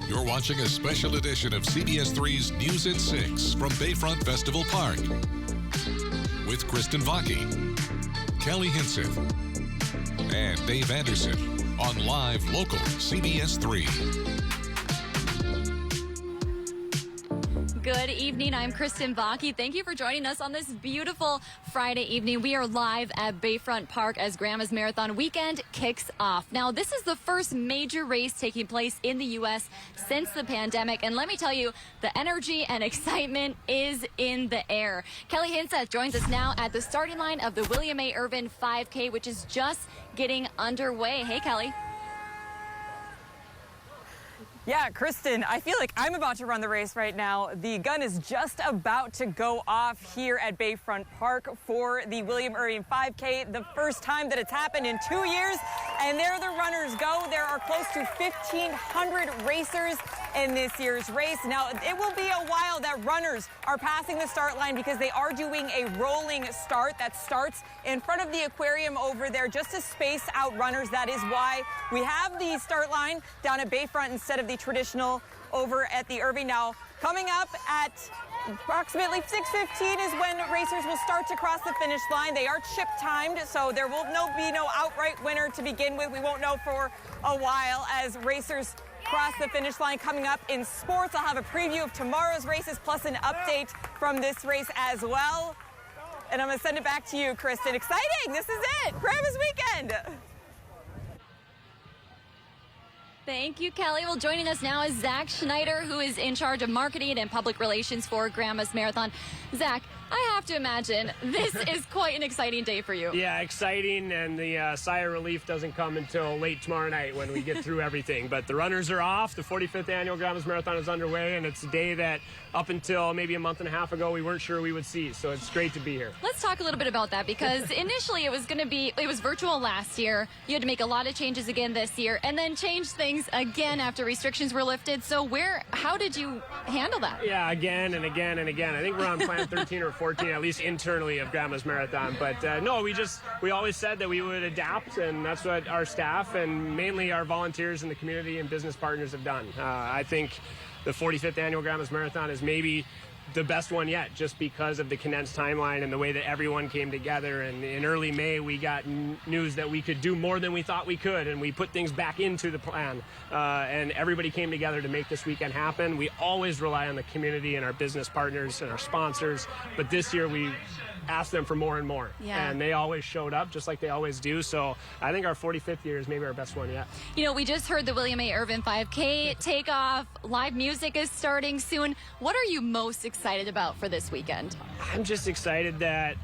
You're watching a special edition of CBS3's News at 6 from Bayfront Festival Park with Kristen Vaki, Kelly Hinseth, and Dave Anderson on Live Local CBS3. Good evening. I'm Kristen Vaki. Thank you for joining us on this beautiful Friday evening. We are live at Bayfront Park as Grandma's Marathon weekend kicks off. Now, this is the first major race taking place in the U.S. since the pandemic. And let me tell you, the energy and excitement is in the air. Kelly Hinseth joins us now at the starting line of the William A. Irvin 5K, which is just getting underway. Hey, Kelly. Yeah, Kristen, I feel like I'm about to run the race right now. The gun is just about to go off here at Bayfront Park for the William Irvin 5K, the first time that it's happened in 2 years. And there the runners go. There are close to 1,500 racers in this year's race. Now, it will be a while that runners are passing the start line because they are doing a rolling start that starts in front of the aquarium over there just to space out runners. That is why we have the start line down at Bayfront instead of the traditional over at the Irving. Now, coming up at approximately 6:15 is when racers will start to cross the finish line. They are chip timed, so there will be no outright winner to begin with. We won't know for a while as racers cross the finish line. Coming up in sports, I'll have a preview of tomorrow's races plus an update from this race as well. And I'm going to send it back to you, Kristen. Exciting! This is it! Grandma's weekend! Thank you, Kelly. Well, joining us now is Zach Schneider, who is in charge of marketing and public relations for Grandma's Marathon. Zach, I have to imagine this is quite an exciting day for you. Yeah, exciting, and the sigh of relief doesn't come until late tomorrow night when we get through everything. But the runners are off. The 45th annual Grandma's Marathon is underway, and it's a day that up until maybe a month and a half ago we weren't sure we would see. So it's great to be here. Let's talk a little bit about that because initially it was virtual last year. You had to make a lot of changes again this year, and then change things again after restrictions were lifted. So how did you handle that? Yeah, again and again and again. I think we're on plan 13 or 14, at least internally, of Grandma's Marathon. But no, we always said that we would adapt, and that's what our staff and mainly our volunteers in the community and business partners have done. I think the 45th annual Grandma's Marathon is maybe the best one yet, just because of the condensed timeline and the way that everyone came together. And in early May, we got news that we could do more than we thought we could, and we put things back into the plan. And everybody came together to make this weekend happen. We always rely on the community and our business partners and our sponsors, but this year we asked them for more and more. Yeah. And they always showed up, just like they always do. So I think our 45th year is maybe our best one yet. You know, we just heard the William A. Irvin 5K take off. Live music is starting soon. What are you most excited about for this weekend? I'm just excited that,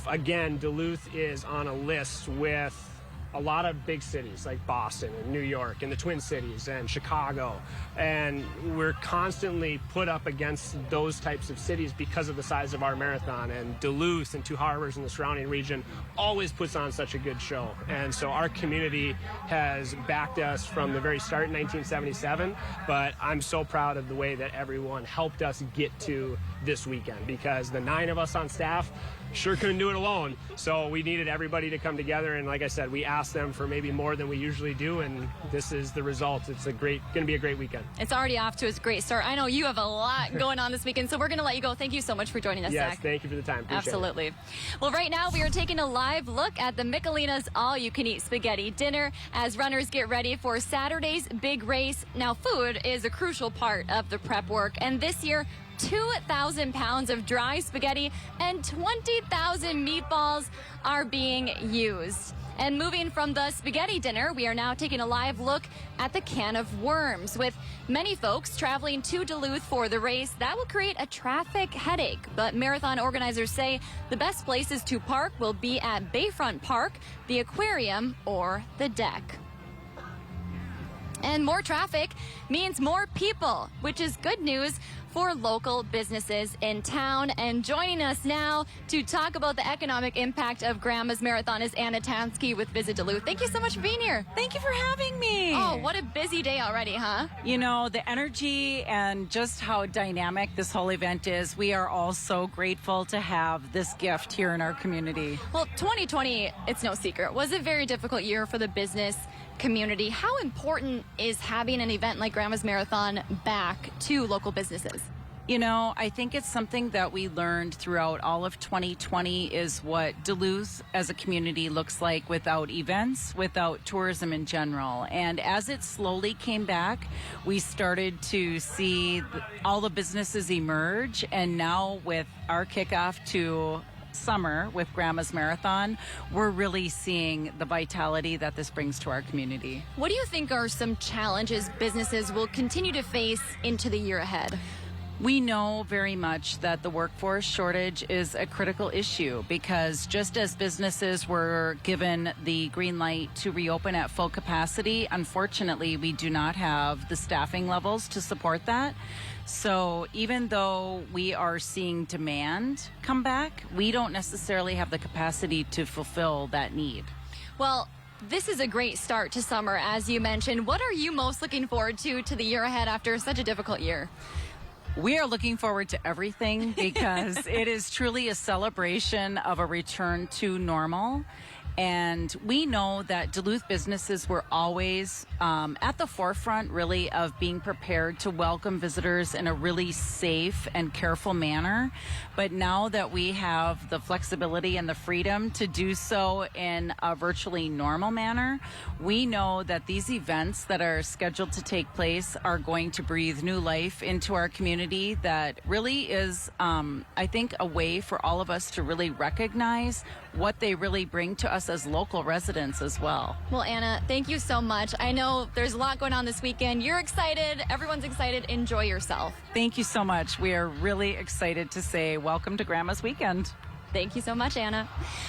again, Duluth is on a list with a lot of big cities like Boston and New York and the Twin Cities and Chicago. And we're constantly put up against those types of cities because of the size of our marathon. And Duluth and Two Harbors and the surrounding region always puts on such a good show. And so our community has backed us from the very start in 1977. But I'm so proud of the way that everyone helped us get to this weekend, because the 9 of us on staff sure couldn't do it alone. So we needed everybody to come together, and like I said, we asked them for maybe more than we usually do, and this is the result. It's going to be a great weekend. It's already off to a great start. I know you have a lot going on this weekend, so we're going to let you go. Thank you so much for joining us, Yes, Zach. thank you for the time. Appreciate Absolutely. it. Well, right now we are taking a live look at the Michelina's all-you-can-eat spaghetti dinner as runners get ready for Saturday's big race. Now, food is a crucial part of the prep work, and this year 2,000 pounds of dry spaghetti and 20,000 meatballs are being used. And moving from the spaghetti dinner, we are now taking a live look at the can of worms. With many folks traveling to Duluth for the race, that will create a traffic headache. But marathon organizers say the best places to park will be at Bayfront Park, the aquarium, or the deck. And more traffic means more people, which is good news for local businesses in town. And joining us now to talk about the economic impact of Grandma's Marathon is Anna Tansky with Visit Duluth. Thank you so much for being here. Thank you for having me. Oh, what a busy day already, huh? You know, the energy and just how dynamic this whole event is. We are all so grateful to have this gift here in our community. Well, 2020, it's no secret, was a very difficult year for the business community. How important is having an event like Grandma's Marathon back to local businesses? You know, I think it's something that we learned throughout all of 2020 is what Duluth as a community looks like without events, without tourism in general. And as it slowly came back, we started to see all the businesses emerge. And now with our kickoff to summer with Grandma's Marathon, we're really seeing the vitality that this brings to our community. What do you think are some challenges businesses will continue to face into the year ahead? We know very much that the workforce shortage is a critical issue because just as businesses were given the green light to reopen at full capacity, unfortunately, we do not have the staffing levels to support that. So even though we are seeing demand come back, we don't necessarily have the capacity to fulfill that need. Well, this is a great start to summer, as you mentioned. What are you most looking forward to the year ahead after such a difficult year? We are looking forward to everything because it is truly a celebration of a return to normal. And we know that Duluth businesses were always at the forefront, really, of being prepared to welcome visitors in a really safe and careful manner. But now that we have the flexibility and the freedom to do so in a virtually normal manner, we know that these events that are scheduled to take place are going to breathe new life into our community that really is, I think, a way for all of us to really recognize what they really bring to us as local residents as well. Well, Anna, thank you so much. I know there's a lot going on this weekend. You're excited. Everyone's excited. Enjoy yourself. Thank you so much. We are really excited to say welcome to Grandma's Weekend. Thank you so much, Anna.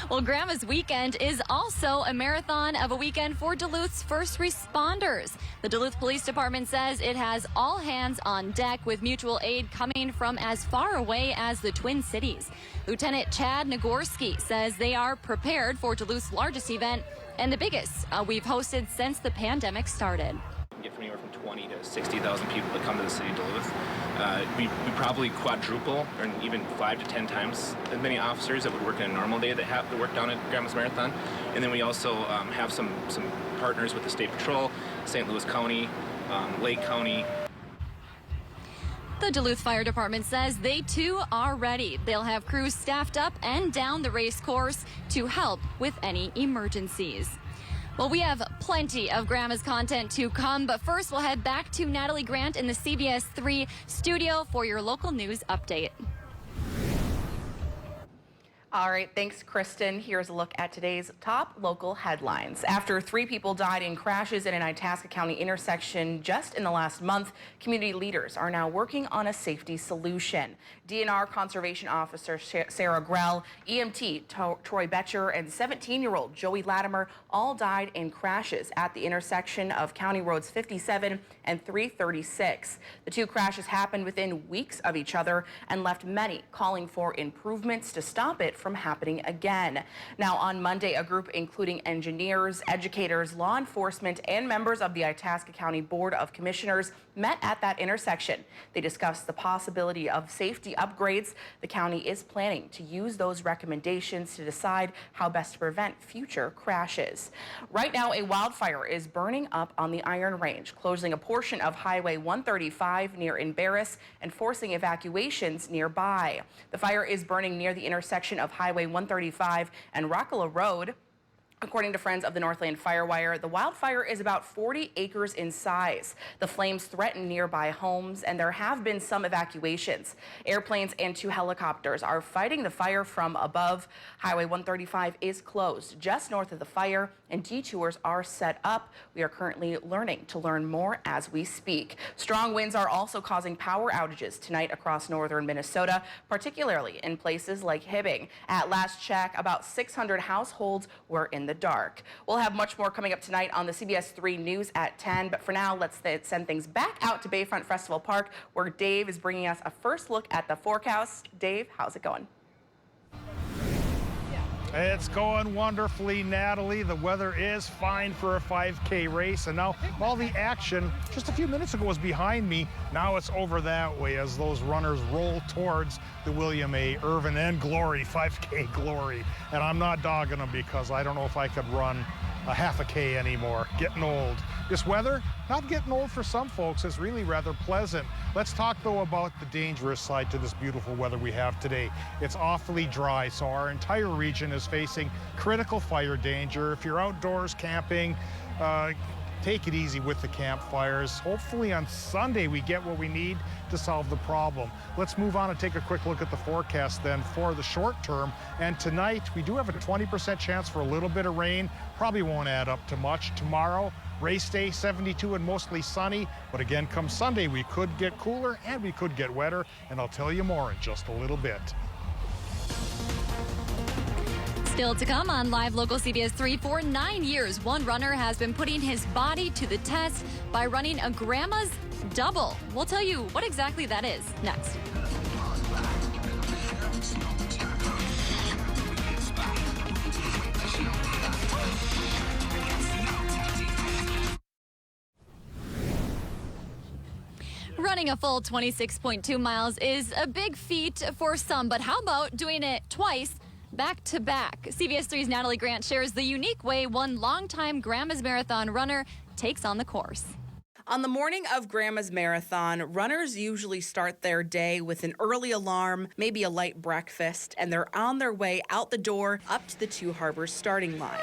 Well, Grandma's Weekend is also a marathon of a weekend for Duluth's first responders. The Duluth Police Department says it has all hands on deck with mutual aid coming from as far away as the Twin Cities. Lieutenant Chad Nagorski says they are prepared for Duluth's largest event and the biggest we've hosted since the pandemic started. We get from anywhere from 20 to 60,000 people that come to the city of Duluth. We probably quadruple or even 5 to 10 times as many officers that would work in a normal day that work down at Grandma's Marathon. And then we also have some partners with the State Patrol, St. Louis County, Lake County. The Duluth Fire Department says they too are ready. They'll have crews staffed up and down the race course to help with any emergencies. Well, we have plenty of Grandma's content to come, but first we'll head back to Natalie Grant in the CBS3 studio for your local news update. All right, thanks, Kristen. Here's a look at today's top local headlines. After 3 people died in crashes in an Itasca County intersection just in the last month, community leaders are now working on a safety solution. DNR Conservation Officer Sarah Grell, EMT Troy Betcher, and 17-year-old Joey Latimer all died in crashes at the intersection of County Roads 57 and 336. The 2 crashes happened within weeks of each other and left many calling for improvements to stop it from happening again. Now, on Monday, a group including engineers, educators, law enforcement, and members of the Itasca County Board of Commissioners met at that intersection. They discussed the possibility of safety upgrades. The county is planning to use those recommendations to decide how best to prevent future crashes. Right now, a wildfire is burning up on the Iron Range, closing a portion of Highway 135 near Embarrass and forcing evacuations nearby. The fire is burning near the intersection of Highway 135 and Rockala Road. According to Friends of the Northland Firewire, the wildfire is about 40 acres in size. The flames threaten nearby homes, and there have been some evacuations. Airplanes and 2 helicopters are fighting the fire from above. Highway 135 is closed just north of the fire, and detours are set up. We are currently learning more as we speak. Strong winds are also causing power outages tonight across northern Minnesota, particularly in places like Hibbing. At last check, about 600 households were in the dark. We'll have much more coming up tonight on the CBS3 News at 10, but for now, let's send things back out to Bayfront Festival Park, where Dave is bringing us a first look at the forecast. Dave, how's it going? It's going wonderfully, Natalie. The weather is fine for a 5K race, and now all the action just a few minutes ago was behind me. Now it's over that way as those runners roll towards the William A. Irvin and Glory, 5K Glory. And I'm not dogging them because I don't know if I could run a half a K anymore. Getting old. This weather, not getting old for some folks, is really rather pleasant. Let's talk, though, about the dangerous side to this beautiful weather we have today. It's awfully dry, so our entire region is facing critical fire danger. If you're outdoors camping, take it easy with the campfires. Hopefully on Sunday we get what we need to solve the problem. Let's move on and take a quick look at the forecast then for the short term. And tonight we do have a 20% chance for a little bit of rain. Probably won't add up to much. Tomorrow, race day, 72 and mostly sunny. But again, come Sunday, we could get cooler and we could get wetter. And I'll tell you more in just a little bit. Still to come on Live Local CBS 3, for 9 years, one runner has been putting his body to the test by running a grandma's double. We'll tell you what exactly that is next. Running a full 26.2 miles is a big feat for some, but how about doing it twice back to back? CBS 3's Natalie Grant shares the unique way one longtime Grandma's Marathon runner takes on the course. On the morning of Grandma's Marathon, runners usually start their day with an early alarm, maybe a light breakfast, and they're on their way out the door up to the Two Harbors starting line.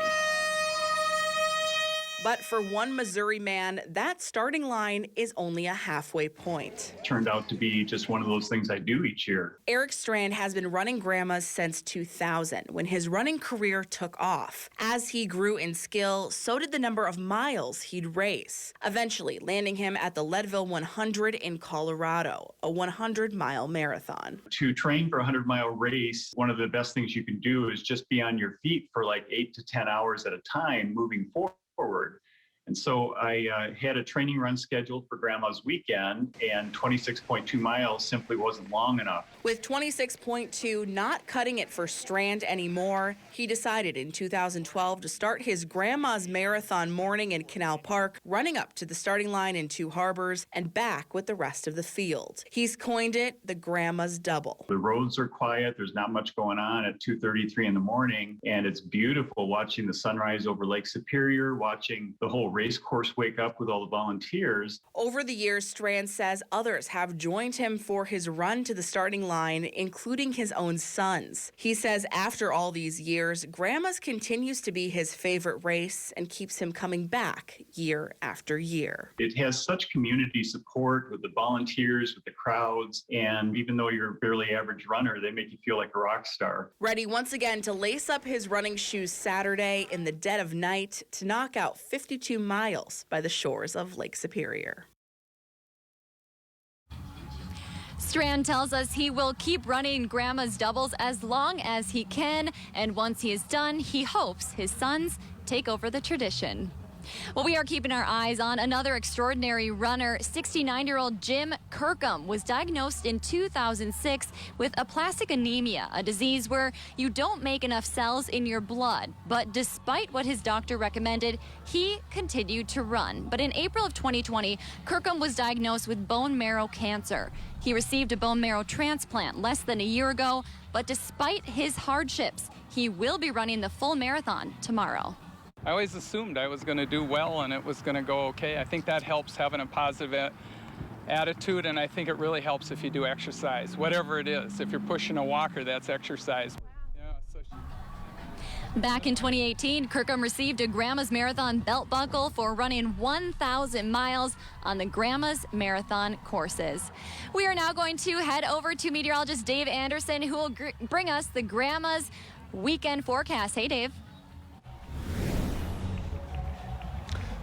But for one Missouri man, that starting line is only a halfway point. Turned out to be just one of those things I do each year. Eric Strand has been running Grandma's since 2000, when his running career took off. As he grew in skill, so did the number of miles he'd race, eventually landing him at the Leadville 100 in Colorado, a 100-mile marathon. To train for a 100-mile race, one of the best things you can do is just be on your feet for like 8 to 10 hours at a time moving forward. And so I had a training run scheduled for Grandma's weekend, and 26.2 miles simply wasn't long enough. With 26.2 not cutting it for Strand anymore, he decided in 2012 to start his Grandma's Marathon morning in Canal Park, running up to the starting line in Two Harbors and back with the rest of the field. He's coined it the Grandma's Double. The roads are quiet. There's not much going on at 2:33 in the morning, and it's beautiful watching the sunrise over Lake Superior, watching the whole race course wake up with all the volunteers. Over the years, Strand says others have joined him for his run to the starting line, including his own sons. He says after all these years, Grandma's continues to be his favorite race and keeps him coming back year after year. It has such community support with the volunteers, with the crowds, and even though you're a barely average runner, they make you feel like a rock star. Ready once again to lace up his running shoes Saturday in the dead of night to knock out 52 miles by the shores of Lake Superior. Strand tells us he will keep running Grandma's doubles as long as he can, and once he is done, he hopes his sons take over the tradition. Well, we are keeping our eyes on another extraordinary runner. 69-year-old Jim Kirkham was diagnosed in 2006 with aplastic anemia, a disease where you don't make enough cells in your blood. But despite what his doctor recommended, he continued to run. But in April of 2020, Kirkham was diagnosed with bone marrow cancer. He received a bone marrow transplant less than a year ago, but despite his hardships, he will be running the full marathon tomorrow. I always assumed I was going to do well and it was going to go okay. I think that helps having a positive attitude, and I think it really helps if you do exercise, whatever it is. If you're pushing a walker, that's exercise. Back in 2018, Kirkham received a Grandma's Marathon belt buckle for running 1,000 miles on the Grandma's Marathon courses. We are now going to head over to meteorologist Dave Anderson, who will bring us the Grandma's weekend forecast. Hey, Dave.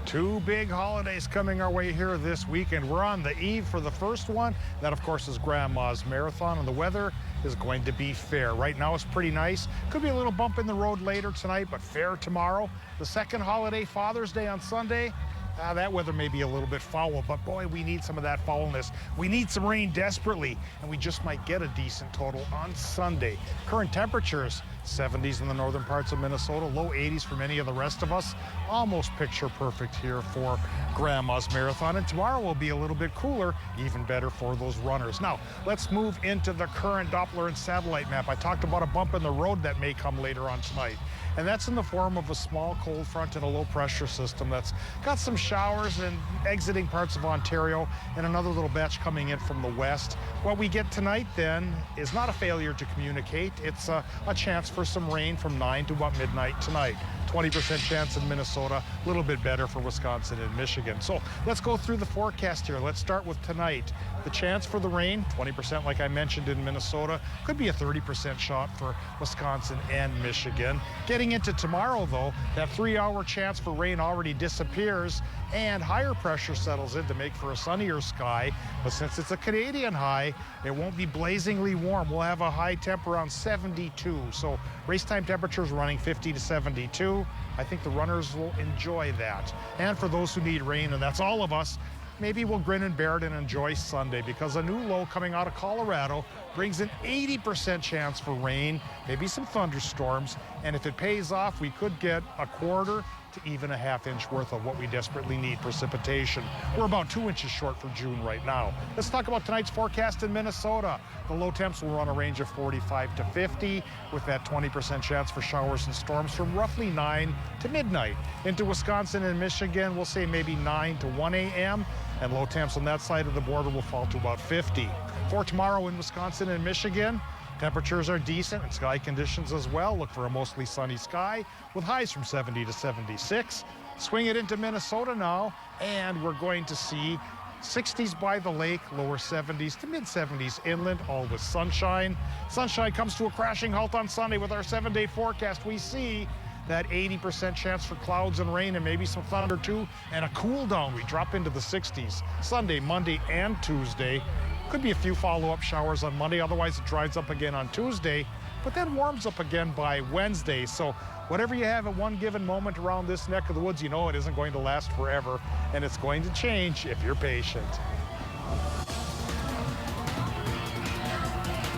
Two big holidays coming our way here this weekend. We're on the eve for the first one. That, of course, is Grandma's Marathon, and the weather is going to be fair. Right now it's pretty nice. Could be a little bump in the road later tonight, but fair tomorrow. The second holiday, Father's Day on Sunday. That weather may be a little bit foul, but boy, we need some of that foulness. We need some rain desperately, and we just might get a decent total on Sunday. Current temperatures 70s in the northern parts of Minnesota, low 80s for many of the rest of us. Almost picture perfect here for Grandma's Marathon. And tomorrow will be a little bit cooler, even better for those runners. Now, let's move into the current Doppler and satellite map. I talked about a bump in the road that may come later on tonight. And that's in the form of a small cold front and a low pressure system that's got some showers and exiting parts of Ontario and another little batch coming in from the west. What we get tonight then is not a failure to communicate. It's a chance for some rain from 9 to about midnight tonight. 20% chance in Minnesota, a little bit better for Wisconsin and Michigan. So let's go through the forecast here. Let's start with tonight. The chance for the rain, 20% like I mentioned in Minnesota, could be a 30% shot for Wisconsin and Michigan. Getting into tomorrow though, that 3-hour chance for rain already disappears and higher pressure settles in to make for a sunnier sky. But since it's a Canadian high, it won't be blazingly warm. We'll have a high temp around 72. So race time temperatures running 50 to 72. I think the runners will enjoy that. And for those who need rain, and that's all of us, maybe we'll grin and bear it and enjoy Sunday, because a new low coming out of Colorado brings an 80% chance for rain, maybe some thunderstorms, and if it pays off, we could get a quarter to even a half-inch worth of what we desperately need, precipitation. We're about 2 inches short for June right now. Let's talk about tonight's forecast in Minnesota. The low temps will run a range of 45 to 50 with that 20% chance for showers and storms from roughly 9 to midnight. Into Wisconsin and Michigan, we'll say maybe 9 to 1 a.m. and low temps on that side of the border will fall to about 50. For tomorrow in Wisconsin and Michigan, temperatures are decent and sky conditions as well. Look for a mostly sunny sky with highs from 70 to 76. Swing it into Minnesota now, and we're going to see 60s by the lake, lower 70s to mid 70s inland, all with sunshine. Sunshine comes to a crashing halt on Sunday with our 7-day forecast. We see that 80% chance for clouds and rain and maybe some thunder too, and a cool down. We drop into the 60s Sunday, Monday, and Tuesday. Could be a few follow-up showers on Monday, otherwise it dries up again on Tuesday, but then warms up again by Wednesday. So whatever you have at one given moment around this neck of the woods, you know it isn't going to last forever, and it's going to change if you're patient.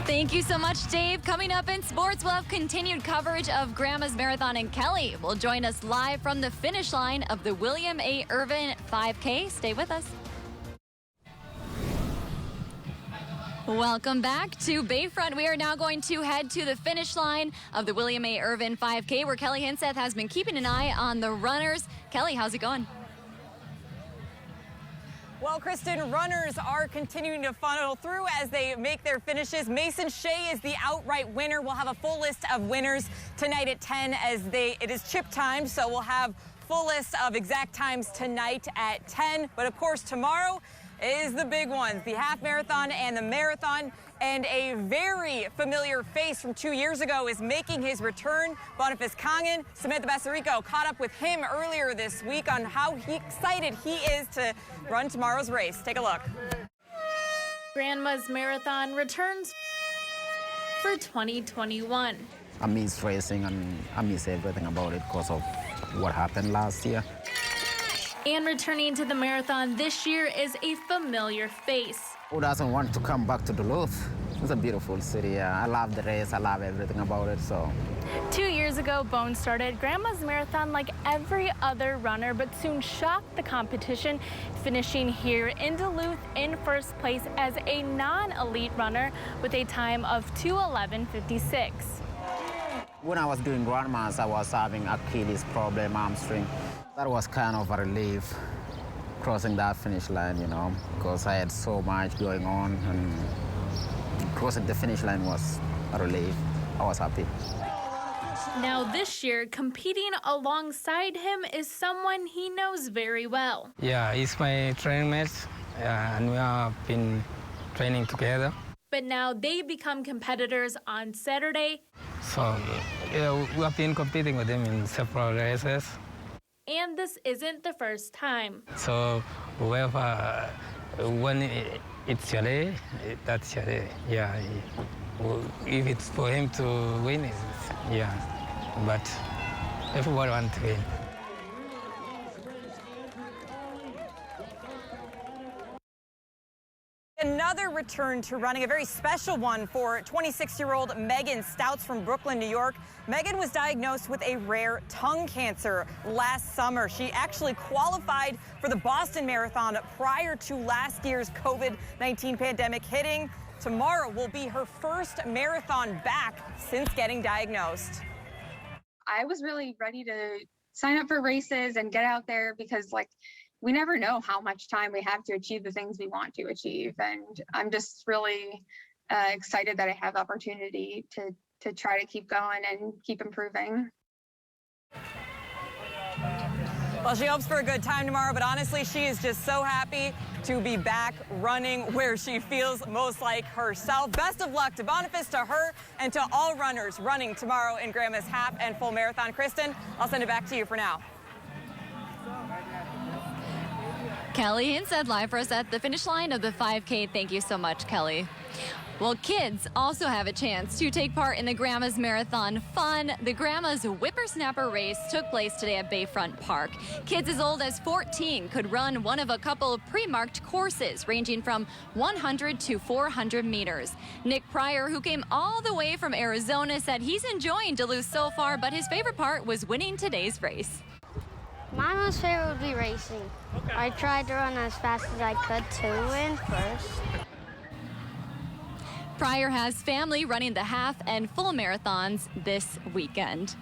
Thank you so much, Dave. Coming up in sports, we'll have continued coverage of Grandma's Marathon, and Kelly will join us live from the finish line of the William A. Irvin 5K. Stay with us. Welcome back to Bayfront. We are now going to head to the finish line of the William A. Irvin 5K, where Kelly Hinseth has been keeping an eye on the runners. Kelly, how's it going? Well, Kristen, runners are continuing to funnel through as they make their finishes. Mason Shea is the outright winner. We'll have a full list of winners tonight at 10 as it is chip time, so we'll have full list of exact times tonight at 10. But of course, tomorrow is the big ones, the half marathon and the marathon. And a very familiar face from 2 years ago is making his return. Boniface Congan, Samantha Bassarico caught up with him earlier this week on how excited he is to run tomorrow's race. Take a look. Grandma's Marathon returns for 2021. I miss racing and I miss everything about it because of what happened last year. And returning to the marathon this year is a familiar face. Who doesn't want to come back to Duluth? It's a beautiful city. I love the race. I love everything about it. So 2 years ago, Bone started Grandma's Marathon like every other runner, but soon shocked the competition, finishing here in Duluth in first place as a non-elite runner with a time of 2:11:56. when I was doing Grandma's, I was having Achilles problem, hamstring. That was kind of a relief, crossing that finish line, you know, because I had so much going on, and crossing the finish line was a relief. I was happy. Now this year, competing alongside him is someone he knows very well. Yeah, he's my training mate, and we have been training together. But now they become competitors on Saturday. So yeah, we have been competing with him in several races. And this isn't the first time. So whoever, when it's your day, that's your day. Yeah, if it's for him to win, yeah. But everyone wants to win. Enough another return to running, a very special one for 26-year-old Megan Stouts from Brooklyn, New York. Megan was diagnosed with a rare tongue cancer last summer. She actually qualified for the Boston Marathon prior to last year's COVID-19 pandemic hitting. Tomorrow will be her first marathon back since getting diagnosed. I was really ready to sign up for races and get out there because, like, we never know how much time we have to achieve the things we want to achieve. And I'm just really excited that I have the opportunity to try to keep going and keep improving. Well, she hopes for a good time tomorrow, but honestly, she is just so happy to be back running where she feels most like herself. Best of luck to Boniface, to her, and to all runners running tomorrow in Grandma's half and full marathon. Kristen, I'll send it back to you for now. Kelly Hinsett live for us at the finish line of the 5K. Thank you so much, Kelly. Well, kids also have a chance to take part in the Grandma's Marathon Fun. The Grandma's Whippersnapper Race took place today at Bayfront Park. Kids as old as 14 could run one of a couple of pre-marked courses ranging from 100 to 400 meters. Nick Pryor, who came all the way from Arizona, said he's enjoying Duluth so far, but his favorite part was winning today's race. My most favorite would be racing. Okay. I tried to run as fast as I could to win first. Pryor has family running the half and full marathons this weekend.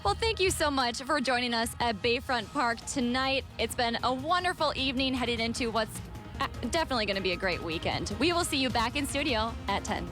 Well, thank you so much for joining us at Bayfront Park tonight. It's been a wonderful evening heading into what's definitely going to be a great weekend. We will see you back in studio at 10.